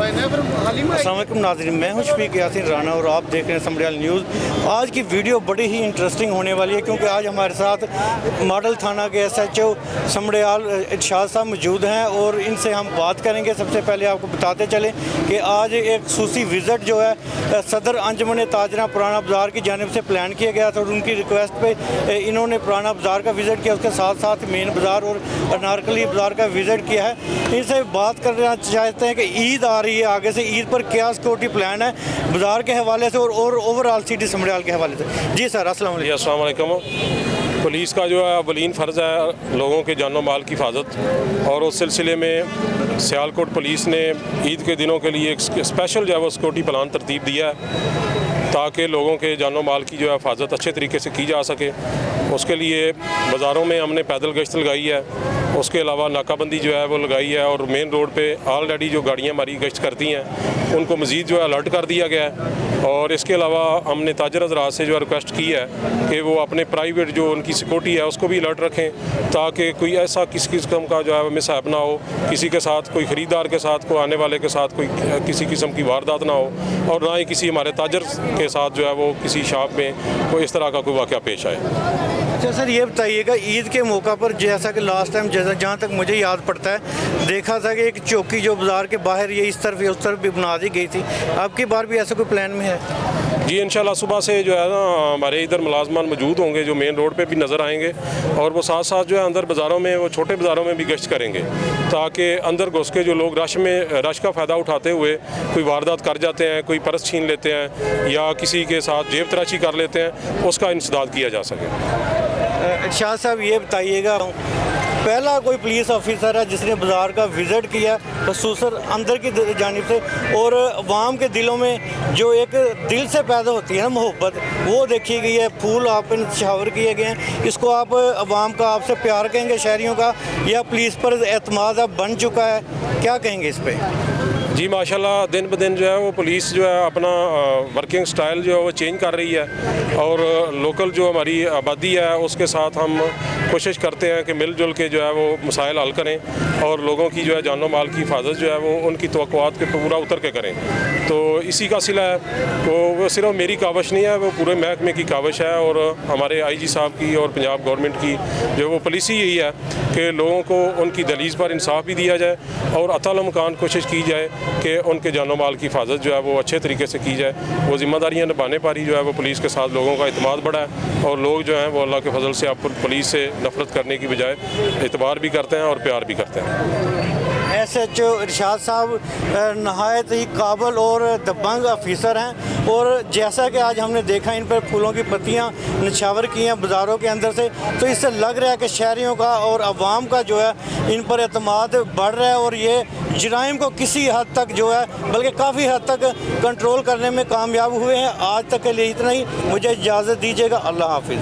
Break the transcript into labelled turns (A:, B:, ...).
A: अस्सलाम वालेकुम नाज़रीन, मैं हूं शफीक यासीन राना और आप देख रहे हैं समड़ियाल न्यूज़। आज की वीडियो बड़ी ही इंटरेस्टिंग होने वाली है क्योंकि आज हमारे साथ मॉडल थाना के SHO समड़ियाल इरशाद साहब मौजूद हैं और इनसे हम बात करेंगे। सबसे पहले आपको बताते चलें कि आज एक खसूसी विज़िट जो है सदर अंजुमन ताजरा पुराना बाज़ार की जानिब से प्लान किया गया था और उनकी रिक्वेस्ट पे इन्होंने पुराना बाज़ार का विज़िट किया, उसके साथ साथ मेन बाज़ार और अनारकली बाज़ार का विज़िट किया है। इनसे बात करना चाहते हैं कि ईद आ रही है, आगे से ईद पर क्या सिक्योरिटी प्लान है बाज़ार के हवाले से और ओवरऑल सिटी समड़ियाल के हवाले से। जी सर, अस्सलाम
B: वालेकुम। पुलिस का जो है अवलीन फ़र्ज़ है लोगों के जान माल की हिफाजत, और उस सिलसिले में सियालकोट पुलिस ने ईद के दिनों के लिए एक स्पेशल जो है वो सिक्योरिटी प्लान तरतीब दिया है ताकि लोगों के जान माल की जो है हिफाजत अच्छे तरीके से की जा सके। उसके लिए बाज़ारों में हमने पैदल गश्त लगाई है, उसके अलावा नाकाबंदी जो है वो लगाई है, और मेन रोड पे ऑलरेडी जो गाड़ियाँ हमारी गश्त करती हैं उनको मज़ीद जो है अलर्ट कर दिया गया है। और इसके अलावा हमने ताजर हज़रात से जो है रिक्वेस्ट की है कि वो अपने प्राइवेट जो उनकी सिक्योरिटी है उसको भी अलर्ट रखें ताकि कोई ऐसा किसी किस्म का जो है मिसहैप ना हो, किसी के साथ कोई ख़रीदार के साथ कोई आने वाले के साथ कोई किसी किस्म की वारदात ना हो, और ना ही किसी हमारे ताजर के साथ जो है वो किसी शॉप में कोई इस तरह का कोई वाक़या पेश आए।
A: अच्छा सर, ये बताइएगा ईद के मौका पर जैसा कि लास्ट टाइम जहाँ तक मुझे याद पड़ता है देखा था कि एक चौकी जो बाज़ार के बाहर ये इस तरफ या उस तरफ भी बना दी गई थी, अब की बार भी ऐसा कोई प्लान में है?
B: जी इंशाल्लाह सुबह से जो है ना हमारे इधर मुलाजमान मौजूद होंगे जो मेन रोड पे भी नज़र आएंगे, और वो साथ साथ जो है अंदर बाज़ारों में वो छोटे बाज़ारों में भी गश्त करेंगे ताकि अंदर घुस के जो लोग रश का फ़ायदा उठाते हुए कोई वारदात कर जाते हैं, कोई पर्स छीन लेते हैं या किसी के साथ जेब तराशी कर लेते हैं, उसका इंसदाद किया जा सके।
A: इरशाद साहब ये बताइएगा, पहला कोई पुलिस ऑफिसर है जिसने बाज़ार का विज़िट किया खसूसन अंदर की जानिब से, और अवाम के दिलों में जो एक दिल से पैदा होती है ना मोहब्बत, वो देखी गई है। फूल आप शावर किए गए हैं, इसको आप अवाम का आपसे प्यार कहेंगे शहरियों का, या पुलिस पर एतमाद अब बन चुका है, क्या कहेंगे इस पर?
B: जी माशाल्लाह, दिन ब दिन जो है वो पुलिस जो है अपना वर्किंग स्टाइल जो है वो चेंज कर रही है, और लोकल जो हमारी आबादी है उसके साथ हम कोशिश करते हैं कि मिलजुल के जो है वो मसाइल हल करें और लोगों की जो है जानो माल की हिफाजत जो है वो उनकी तवक्कुआत पे पूरा उतर के करें। तो इसी का सिला है, वो सिर्फ मेरी काविश नहीं है, वो पूरे महकमे की काविश है, और हमारे IG साहब की और पंजाब गवर्नमेंट की जो वो पॉलिसी यही है कि लोगों को उनकी दलील पर इंसाफ भी दिया जाए और अतालमकान कोशिश की जाए कि उनके जानो माल की हिफाजत जो है वो अच्छे तरीके से की जाए। वो ज़िम्मेदारियाँ निभाने पर ही जो है वो पुलिस के साथ लोगों का इत्मीनान बढ़ा है, और लोग जो हैं वो अल्लाह के फजल से आप पुलिस से नफ़रत करने की बजाय एतबार भी करते हैं और प्यार भी करते हैं।
A: SHO इरशाद साहब नहायत ही काबिल और दबंग ऑफिसर हैं, और जैसा कि आज हमने देखा इन पर फूलों की पत्तियां निछावर की हैं बाज़ारों के अंदर से, तो इससे लग रहा है कि शहरियों का और आवाम का जो है इन पर एतमाद बढ़ रहा है, और ये जराइम को किसी हद तक जो है बल्कि काफ़ी हद तक कंट्रोल करने में कामयाब हुए हैं। आज तक के लिए इतना ही, मुझे इजाज़त दीजिएगा। अल्लाह हाफिज़।